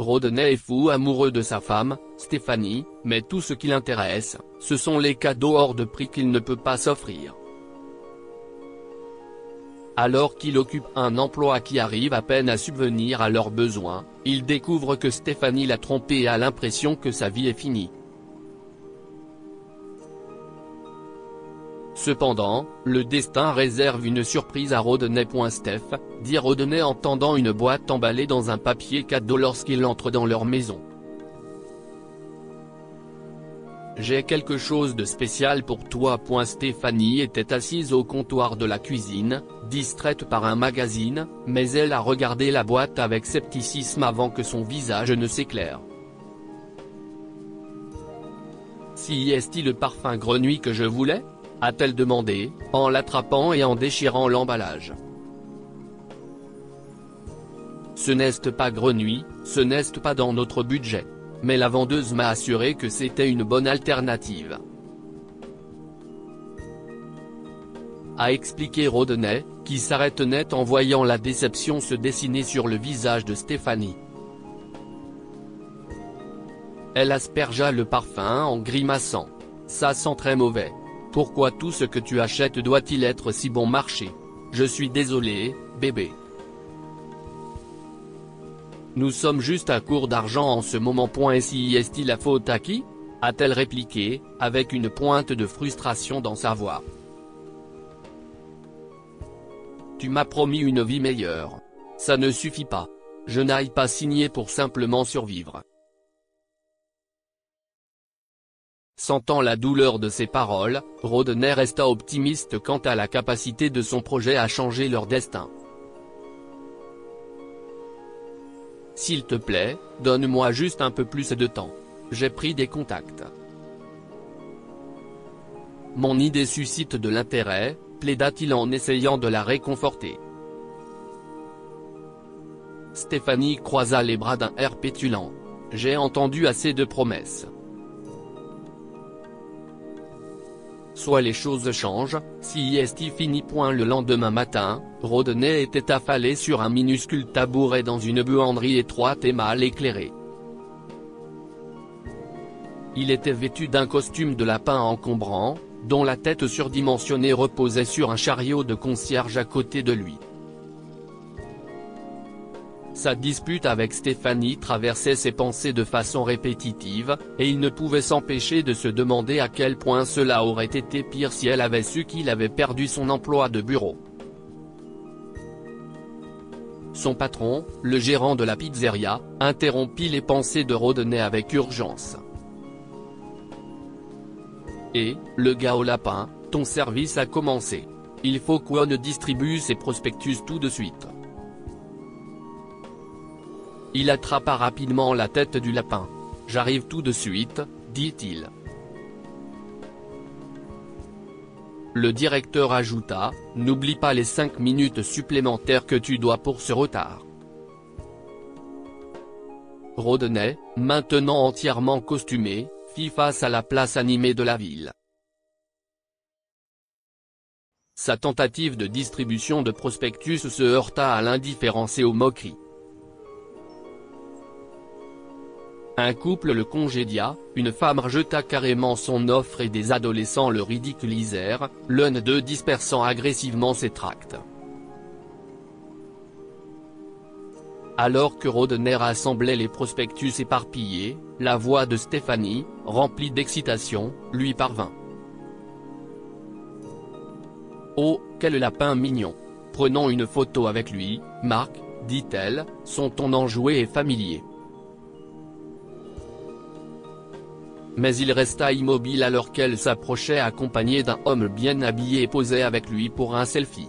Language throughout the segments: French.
Rodney est fou amoureux de sa femme, Stephanie, mais tout ce qui l'intéresse, ce sont les cadeaux hors de prix qu'il ne peut pas s'offrir. Alors qu'il occupe un emploi qui arrive à peine à subvenir à leurs besoins, il découvre que Stephanie l'a trompé et a l'impression que sa vie est finie. Cependant, le destin réserve une surprise à Rodney. Steph, dit Rodney en tendant une boîte emballée dans un papier cadeau lorsqu'il entre dans leur maison. J'ai quelque chose de spécial pour toi. Stéphanie était assise au comptoir de la cuisine, distraite par un magazine, mais elle a regardé la boîte avec scepticisme avant que son visage ne s'éclaire. Si est-il le parfum grenouille que je voulais ? A-t-elle demandé, en l'attrapant et en déchirant l'emballage. Ce n'est pas grenouille, ce n'est pas dans notre budget. Mais la vendeuse m'a assuré que c'était une bonne alternative. A expliqué Rodney, qui s'arrête net en voyant la déception se dessiner sur le visage de Stephanie. Elle aspergea le parfum en grimaçant. Ça sent très mauvais. Pourquoi tout ce que tu achètes doit-il être si bon marché ? Je suis désolé, bébé. Nous sommes juste à court d'argent en ce moment. Si est-il la faute à qui ? A-t-elle répliqué, avec une pointe de frustration dans sa voix. Tu m'as promis une vie meilleure. Ça ne suffit pas. Je n'aille pas signer pour simplement survivre. Sentant la douleur de ses paroles, Rodney resta optimiste quant à la capacité de son projet à changer leur destin. S'il te plaît, donne-moi juste un peu plus de temps. J'ai pris des contacts. Mon idée suscite de l'intérêt, plaida-t-il en essayant de la réconforter. Stephanie croisa les bras d'un air pétulant. J'ai entendu assez de promesses. Soit les choses changent, si est fini. Le lendemain matin, Rodney était affalé sur un minuscule tabouret dans une buanderie étroite et mal éclairée. Il était vêtu d'un costume de lapin encombrant, dont la tête surdimensionnée reposait sur un chariot de concierge à côté de lui. Sa dispute avec Stephanie traversait ses pensées de façon répétitive, et il ne pouvait s'empêcher de se demander à quel point cela aurait été pire si elle avait su qu'il avait perdu son emploi de bureau. Son patron, le gérant de la pizzeria, interrompit les pensées de Rodney avec urgence. Et, le gars au lapin, ton service a commencé. Il faut qu'on distribue ses prospectus tout de suite. Il attrapa rapidement la tête du lapin. J'arrive tout de suite, dit-il. Le directeur ajouta, n'oublie pas les 5 minutes supplémentaires que tu dois pour ce retard. Rodney, maintenant entièrement costumé, fit face à la place animée de la ville. Sa tentative de distribution de prospectus se heurta à l'indifférence et aux moqueries. Un couple le congédia, une femme rejeta carrément son offre et des adolescents le ridiculisèrent, l'un d'eux dispersant agressivement ses tracts. Alors que Rodney rassemblait les prospectus éparpillés, la voix de Stephanie, remplie d'excitation, lui parvint. « Oh, quel lapin mignon ! Prenons une photo avec lui, Marc, dit-elle, son ton enjoué et familier. » Mais il resta immobile alors qu'elle s'approchait accompagnée d'un homme bien habillé et posait avec lui pour un selfie.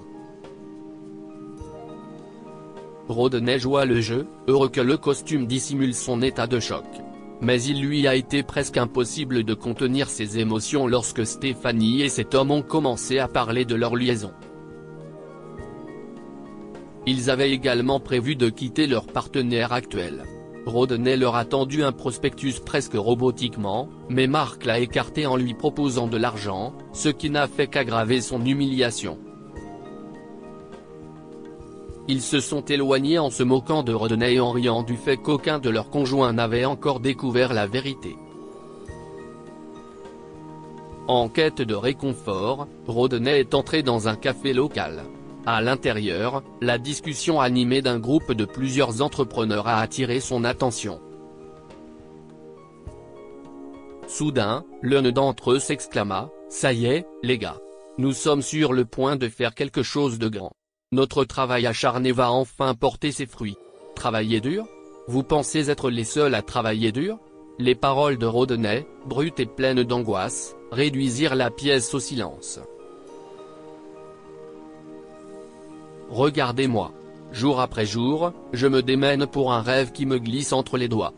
Rodney joua le jeu, heureux que le costume dissimule son état de choc. Mais il lui a été presque impossible de contenir ses émotions lorsque Stephanie et cet homme ont commencé à parler de leur liaison. Ils avaient également prévu de quitter leur partenaire actuel. Rodney leur a tendu un prospectus presque robotiquement, mais Marc l'a écarté en lui proposant de l'argent, ce qui n'a fait qu'aggraver son humiliation. Ils se sont éloignés en se moquant de Rodney et en riant du fait qu'aucun de leurs conjoints n'avait encore découvert la vérité. En quête de réconfort, Rodney est entré dans un café local. À l'intérieur, la discussion animée d'un groupe de plusieurs entrepreneurs a attiré son attention. Soudain, l'un d'entre eux s'exclama : « Ça y est, les gars. Nous sommes sur le point de faire quelque chose de grand. Notre travail acharné va enfin porter ses fruits. Travailler dur ? Vous pensez être les seuls à travailler dur ?» Les paroles de Rodney, brutes et pleines d'angoisse, réduisirent la pièce au silence. « Regardez-moi. Jour après jour, je me démène pour un rêve qui me glisse entre les doigts.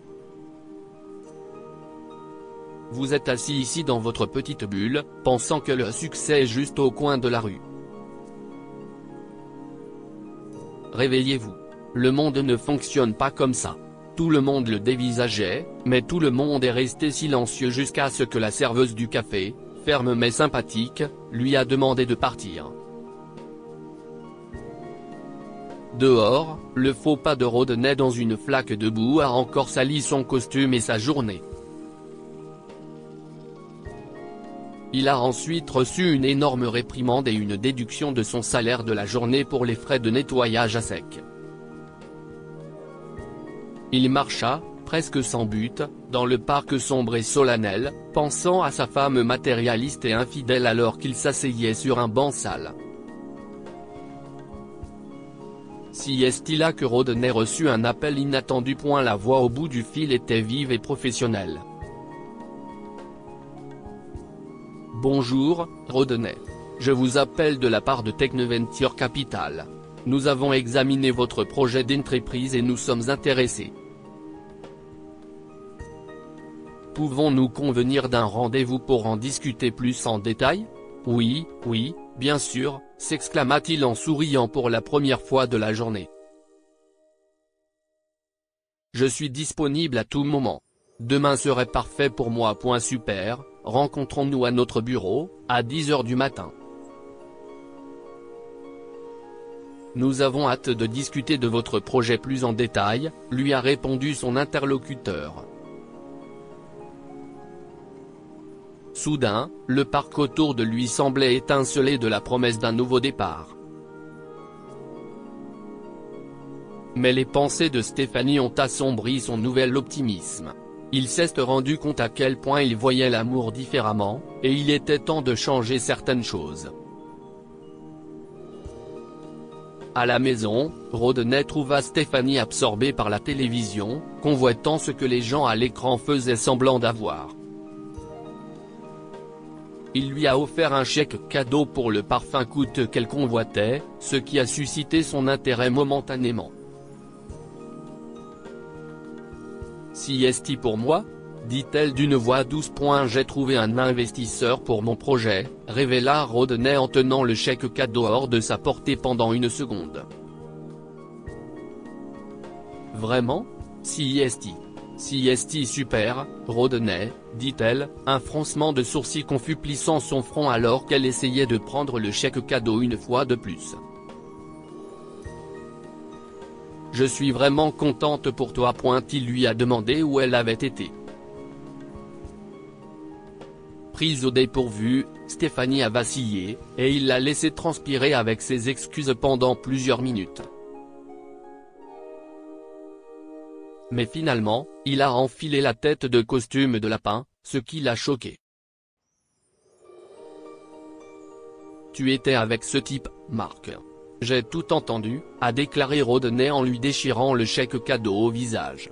Vous êtes assis ici dans votre petite bulle, pensant que le succès est juste au coin de la rue. Réveillez-vous. Le monde ne fonctionne pas comme ça. Tout le monde le dévisageait, mais tout le monde est resté silencieux jusqu'à ce que la serveuse du café, ferme mais sympathique, lui a demandé de partir. Dehors, le faux pas de Rodney dans une flaque de boue a encore sali son costume et sa journée. Il a ensuite reçu une énorme réprimande et une déduction de son salaire de la journée pour les frais de nettoyage à sec. Il marcha, presque sans but, dans le parc sombre et solennel, pensant à sa femme matérialiste et infidèle alors qu'il s'asseyait sur un banc sale. Si est-il là que Rodney reçut un appel inattendu. La voix au bout du fil était vive et professionnelle. « Bonjour, Rodney. Je vous appelle de la part de Technoventure Capital. Nous avons examiné votre projet d'entreprise et nous sommes intéressés. Pouvons-nous convenir d'un rendez-vous pour en discuter plus en détail ? » « Oui, bien sûr », s'exclama-t-il en souriant pour la première fois de la journée. « Je suis disponible à tout moment. Demain serait parfait pour moi. Super, rencontrons-nous à notre bureau, à 10h du matin. Nous avons hâte de discuter de votre projet plus en détail, lui a répondu son interlocuteur. Soudain, le parc autour de lui semblait étinceler de la promesse d'un nouveau départ. Mais les pensées de Stéphanie ont assombri son nouvel optimisme. Il s'est rendu compte à quel point il voyait l'amour différemment, et il était temps de changer certaines choses. À la maison, Rodney trouva Stéphanie absorbée par la télévision, convoitant ce que les gens à l'écran faisaient semblant d'avoir. Il lui a offert un chèque cadeau pour le parfum coûteux qu'elle convoitait, ce qui a suscité son intérêt momentanément. « Si est-il pour moi ? Dit-elle d'une voix douce. J'ai trouvé un investisseur pour mon projet, révéla Rodney en tenant le chèque cadeau hors de sa portée pendant une seconde. Vraiment ? Si est-il super, Rodney, dit-elle, un froncement de sourcils confus plissant son front alors qu'elle essayait de prendre le chèque cadeau une fois de plus. Je suis vraiment contente pour toi. Il lui a demandé où elle avait été. Prise au dépourvu, Stéphanie a vacillé, et il l'a laissé transpirer avec ses excuses pendant plusieurs minutes. Mais finalement, il a enfilé la tête de costume de lapin, ce qui l'a choqué. « Tu étais avec ce type, Marc. J'ai tout entendu », a déclaré Rodney en lui déchirant le chèque cadeau au visage.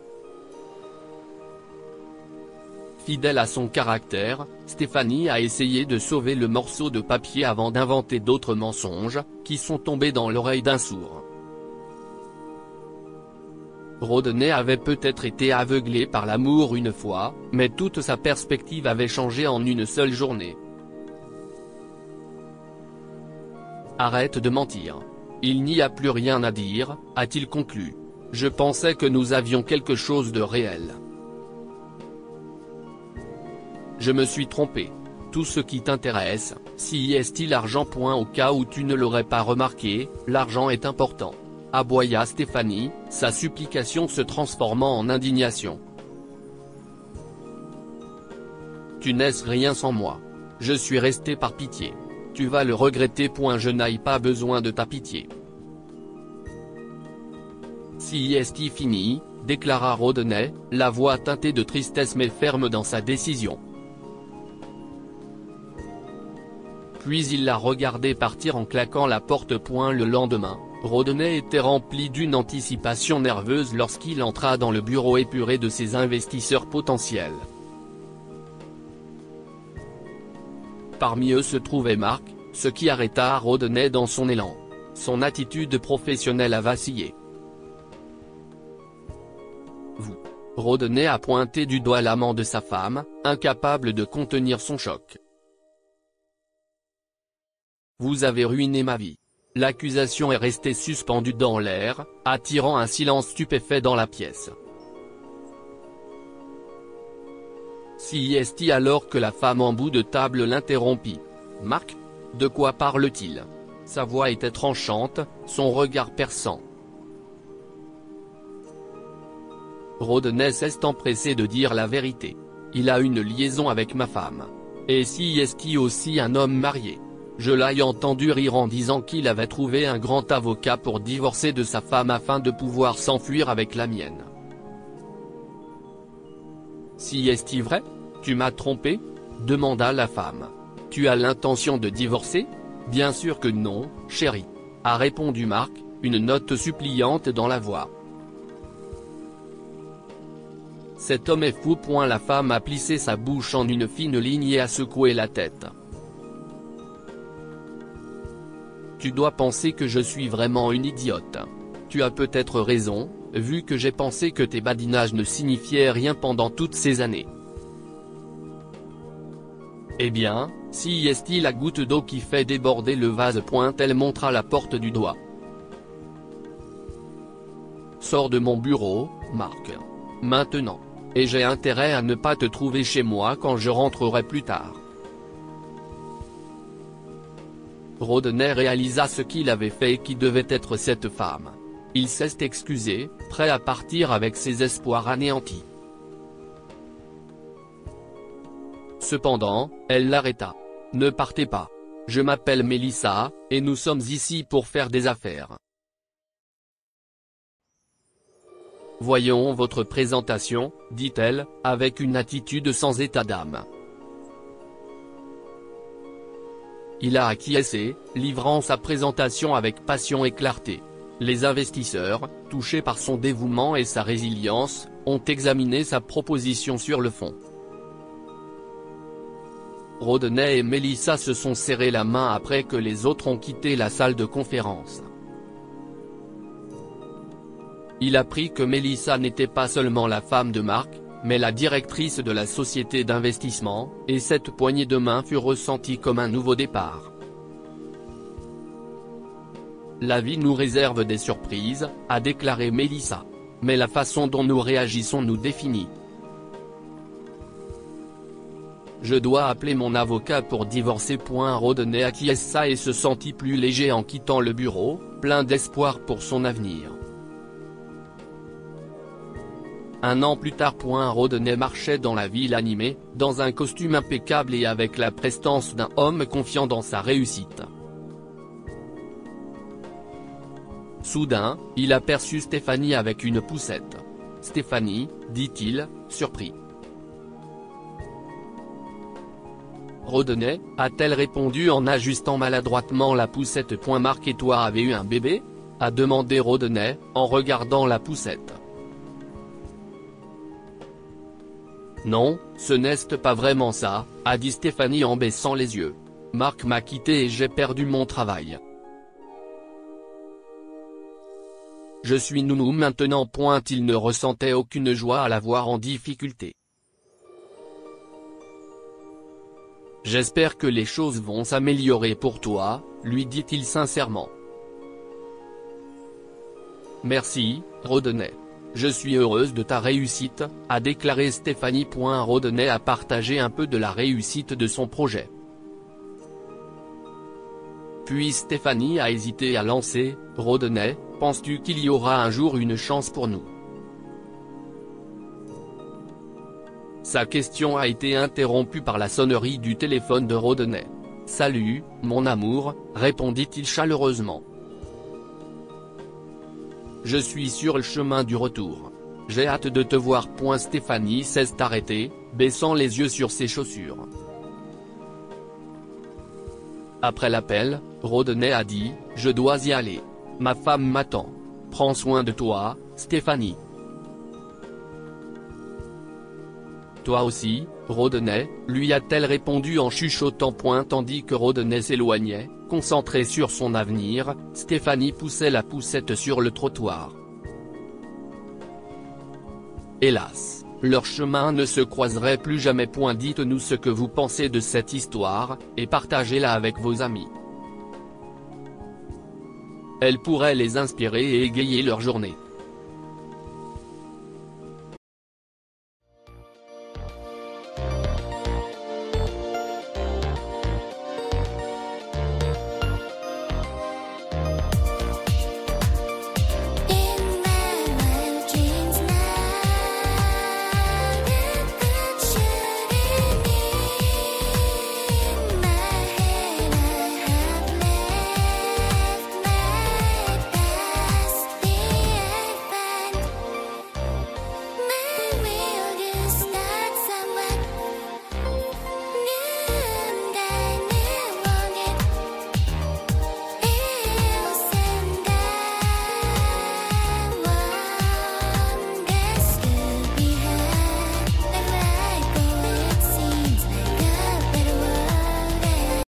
Fidèle à son caractère, Stéphanie a essayé de sauver le morceau de papier avant d'inventer d'autres mensonges, qui sont tombés dans l'oreille d'un sourd. Rodney avait peut-être été aveuglé par l'amour une fois, mais toute sa perspective avait changé en une seule journée. « Arrête de mentir. Il n'y a plus rien à dire », a-t-il conclu. « Je pensais que nous avions quelque chose de réel. Je me suis trompé. Tout ce qui t'intéresse, si est-il l'argent. Au cas où tu ne l'aurais pas remarqué, l'argent est important. aboya Stéphanie, sa supplication se transformant en indignation. Tu n'es rien sans moi. Je suis resté par pitié. Tu vas le regretter. Je n'ai pas besoin de ta pitié. Si est fini, déclara Rodney, la voix teintée de tristesse mais ferme dans sa décision. Puis il la regardait partir en claquant la porte. Le lendemain, Rodney était rempli d'une anticipation nerveuse lorsqu'il entra dans le bureau épuré de ses investisseurs potentiels. Parmi eux se trouvait Mark, ce qui arrêta Rodney dans son élan. Son attitude professionnelle a vacillé. Vous. Rodney a pointé du doigt l'amant de sa femme, incapable de contenir son choc. Vous avez ruiné ma vie. L'accusation est restée suspendue dans l'air, attirant un silence stupéfait dans la pièce. Si est alors que la femme en bout de table l'interrompit. Mark ? De quoi parle-t-il ? Sa voix était tranchante, son regard perçant. Rodney s'est empressé de dire la vérité. Il a une liaison avec ma femme. Et si est aussi un homme marié ? Je l'ai entendu rire en disant qu'il avait trouvé un grand avocat pour divorcer de sa femme afin de pouvoir s'enfuir avec la mienne. Si est-il vrai ? Tu m'as trompé ? Demanda la femme. Tu as l'intention de divorcer ? Bien sûr que non, chérie. A répondu Mark, une note suppliante dans la voix. Cet homme est fou. La femme a plissé sa bouche en une fine ligne et a secoué la tête. Tu dois penser que je suis vraiment une idiote. Tu as peut-être raison, vu que j'ai pensé que tes badinages ne signifiaient rien pendant toutes ces années. Eh bien, si est-il la goutte d'eau qui fait déborder le vase. Elle montra la porte du doigt. Sors de mon bureau, Mark. Maintenant. Et j'ai intérêt à ne pas te trouver chez moi quand je rentrerai plus tard. Rodney réalisa ce qu'il avait fait et qui devait être cette femme. Il s'est excusé, prêt à partir avec ses espoirs anéantis. Cependant, elle l'arrêta. Ne partez pas. Je m'appelle Melissa, et nous sommes ici pour faire des affaires. Voyons votre présentation, dit-elle, avec une attitude sans état d'âme. Il a acquiescé, livrant sa présentation avec passion et clarté. Les investisseurs, touchés par son dévouement et sa résilience, ont examiné sa proposition sur le fond. Rodney et Melissa se sont serrés la main après que les autres ont quitté la salle de conférence. Il apprit que Melissa n'était pas seulement la femme de Mark, mais la directrice de la société d'investissement, et cette poignée de main fut ressentie comme un nouveau départ. La vie nous réserve des surprises, a déclaré Melissa. Mais la façon dont nous réagissons nous définit. Je dois appeler mon avocat pour divorcer. Rodney acquiesça et se sentit plus léger en quittant le bureau, plein d'espoir pour son avenir. Un an plus tard. Rodney marchait dans la ville animée, dans un costume impeccable et avec la prestance d'un homme confiant dans sa réussite. Soudain, il aperçut Stéphanie avec une poussette. « Stéphanie », dit-il, surpris. « Rodney », a-t-elle répondu en ajustant maladroitement la poussette. « Mark et toi avez eu un bébé ?» a demandé Rodney, en regardant la poussette. « Non, ce n'est pas vraiment ça », a dit Stéphanie en baissant les yeux. « Mark m'a quitté et j'ai perdu mon travail. Je suis nounou maintenant. » Il ne ressentait aucune joie à la voir en difficulté. « J'espère que les choses vont s'améliorer pour toi, » lui dit-il sincèrement. « Merci, Rodney. Je suis heureuse de ta réussite, » a déclaré Stéphanie. Rodney a partagé un peu de la réussite de son projet. Puis Stéphanie a hésité à lancer, « Rodney, penses-tu qu'il y aura un jour une chance pour nous ?» Sa question a été interrompue par la sonnerie du téléphone de Rodney. « Salut, mon amour », répondit-il chaleureusement. « Je suis sur le chemin du retour. J'ai hâte de te voir. » Stéphanie s'est arrêtée, baissant les yeux sur ses chaussures. Après l'appel, Rodney a dit, « Je dois y aller. Ma femme m'attend. Prends soin de toi, Stéphanie. » Toi aussi, Rodney, lui a-t-elle répondu en chuchotant. Tandis que Rodney s'éloignait, concentré sur son avenir, Stéphanie poussait la poussette sur le trottoir. Hélas, leur chemin ne se croiserait plus jamais. Dites-nous ce que vous pensez de cette histoire, et partagez-la avec vos amis. Elle pourrait les inspirer et égayer leur journée.